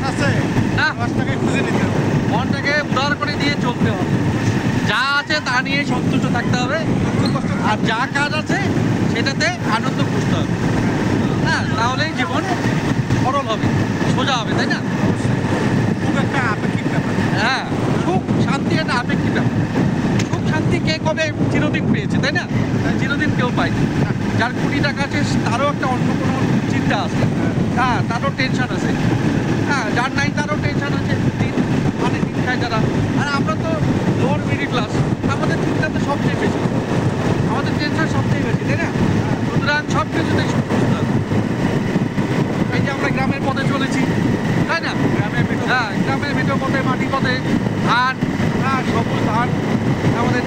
মাস আছে না, মাসটাকে খুঁজে নিতে হবে। মনটাকে উদার করে দিয়ে চলতে হবে, যা আছে তা নিয়ে সন্তুষ্ট থাকতে হবে, আর যা কাজ আছে সেটাতে আনন্দ খুঁজতে হবে। হ্যাঁ, তাহলেই জীবন সরল হবে, সোজা হবে, তাই না? খুব একটা আপেক্ষিক ব্যাপার। হ্যাঁ, সুখ শান্তি একটা আপেক্ষিক ব্যাপার। সুখ শান্তি কে কবে চিরদিন পেয়েছে, তাই না? চিরদিন কেউ পায়নি। যার কোটি টাকা আছে তারও একটা অন্য কোনো চিন্তা আছে, হ্যাঁ, তারও টেনশন আছে। হ্যাঁ, যার নাই তারও টেনশন আছে, দিন মানে দিন খায় যারা। আর আমরা তো লোয়ার মিডিল ক্লাস, আমাদের চিন্তা তো সবচেয়ে বেশি, আমাদের টেনশন সবচেয়ে বেশি, তাই না? সুতরাং সব কিছুতেই সুখ খুঁজতে হবে। এই যে আমরা গ্রামের পথে চলেছি, তাই না? গ্রামের ভিতর হ্যাঁ, গ্রামের ভিতর পথে, মাটি পথে ধান, হ্যাঁ, সবুজ ধান, আমাদের